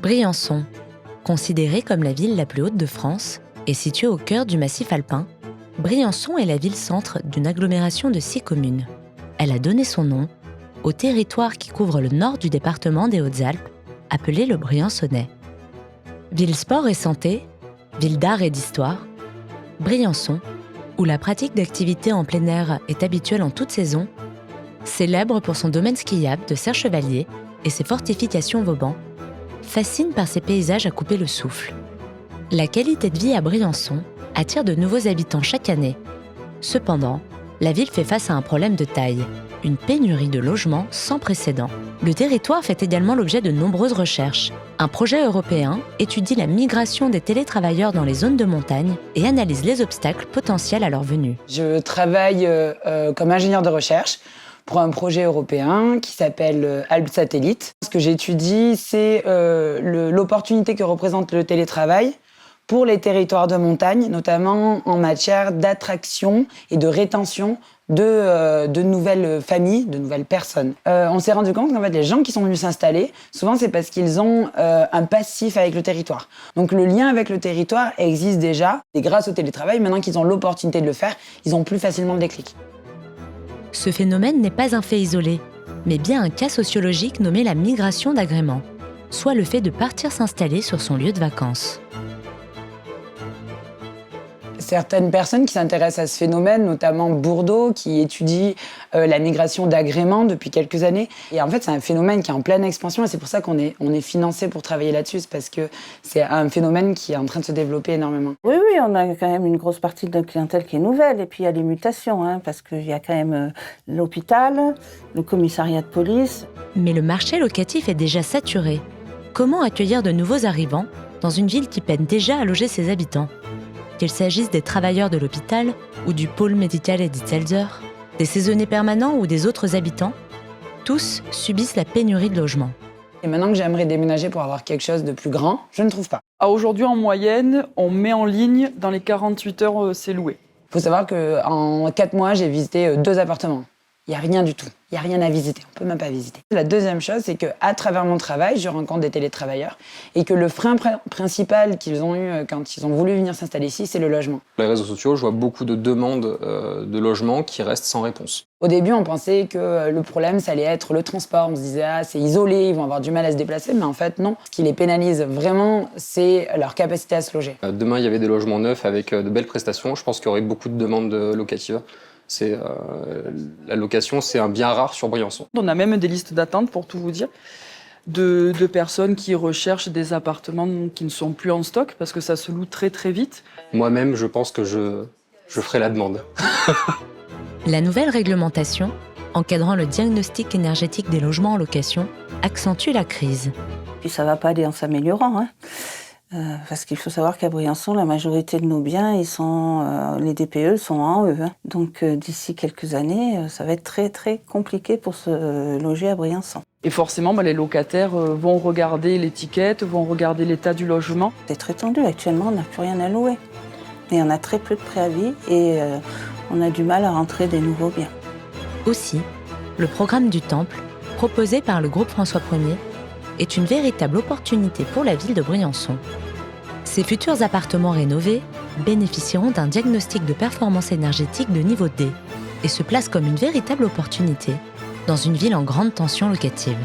Briançon, considérée comme la ville la plus haute de France et située au cœur du massif alpin, Briançon est la ville-centre d'une agglomération de 6 communes. Elle a donné son nom au territoire qui couvre le nord du département des Hautes-Alpes, appelé le Briançonnais. Ville sport et santé, ville d'art et d'histoire, Briançon, où la pratique d'activités en plein air est habituelle en toute saison, célèbre pour son domaine skiable de Serre-Chevalier et ses fortifications Vauban, fascine par ses paysages à couper le souffle. La qualité de vie à Briançon attire de nouveaux habitants chaque année. Cependant, la ville fait face à un problème de taille, une pénurie de logements sans précédent. Le territoire fait également l'objet de nombreuses recherches. Un projet européen étudie la migration des télétravailleurs dans les zones de montagne et analyse les obstacles potentiels à leur venue. Je travaille comme ingénieur de recherche pour un projet européen qui s'appelle Alpes Satellite. Ce que j'étudie, c'est l'opportunité que représente le télétravail pour les territoires de montagne, notamment en matière d'attraction et de rétention de nouvelles familles, de nouvelles personnes. On s'est rendu compte qu'en fait, les gens qui sont venus s'installer, souvent c'est parce qu'ils ont un passif avec le territoire. Donc le lien avec le territoire existe déjà. Et grâce au télétravail, maintenant qu'ils ont l'opportunité de le faire, ils ont plus facilement le déclic. Ce phénomène n'est pas un fait isolé, mais bien un cas sociologique nommé la migration d'agrément, soit le fait de partir s'installer sur son lieu de vacances. Certaines personnes qui s'intéressent à ce phénomène, notamment Bourdeau, qui étudie la migration d'agréments depuis quelques années. Et en fait, c'est un phénomène qui est en pleine expansion et c'est pour ça qu'on est financé pour travailler là-dessus. C'est parce que c'est un phénomène qui est en train de se développer énormément. Oui, on a quand même une grosse partie de notre clientèle qui est nouvelle. Et puis il y a les mutations, parce qu'il y a quand même l'hôpital, le commissariat de police. Mais le marché locatif est déjà saturé. Comment accueillir de nouveaux arrivants dans une ville qui peine déjà à loger ses habitants ? Qu'il s'agisse des travailleurs de l'hôpital ou du pôle médical Edith Seltzer, des saisonniers permanents ou des autres habitants, tous subissent la pénurie de logements. Et maintenant que j'aimerais déménager pour avoir quelque chose de plus grand, je ne trouve pas. Aujourd'hui, en moyenne, on met en ligne, dans les 48 heures, c'est loué. Il faut savoir qu'en 4 mois, j'ai visité 2 appartements. Il n'y a rien du tout. Il n'y a rien à visiter. On ne peut même pas visiter. La deuxième chose, c'est qu'à travers mon travail, je rencontre des télétravailleurs et que le frein principal qu'ils ont eu quand ils ont voulu venir s'installer ici, c'est le logement. Sur les réseaux sociaux, je vois beaucoup de demandes de logement qui restent sans réponse. Au début, on pensait que le problème, ça allait être le transport. On se disait, c'est isolé, ils vont avoir du mal à se déplacer. Mais en fait, non. Ce qui les pénalise vraiment, c'est leur capacité à se loger. Demain, il y avait des logements neufs avec de belles prestations. Je pense qu'il y aurait beaucoup de demandes locatives. La location, c'est un bien rare sur Briançon. On a même des listes d'attente, pour tout vous dire, de personnes qui recherchent des appartements qui ne sont plus en stock parce que ça se loue très très vite. Moi-même, je pense que je ferai la demande. La nouvelle réglementation, encadrant le diagnostic énergétique des logements en location, accentue la crise. Puis ça ne va pas aller en s'améliorant, parce qu'il faut savoir qu'à Briançon, la majorité de nos biens, les DPE sont en E. Donc d'ici quelques années, ça va être très très compliqué pour se loger à Briançon. Et forcément, les locataires vont regarder l'étiquette, vont regarder l'état du logement. C'est très tendu. Actuellement, on n'a plus rien à louer. Et on a très peu de préavis et on a du mal à rentrer des nouveaux biens. Aussi, le programme du Temple, proposé par le groupe François Ier, est une véritable opportunité pour la ville de Briançon. Ces futurs appartements rénovés bénéficieront d'un diagnostic de performance énergétique de niveau D et se placent comme une véritable opportunité dans une ville en grande tension locative.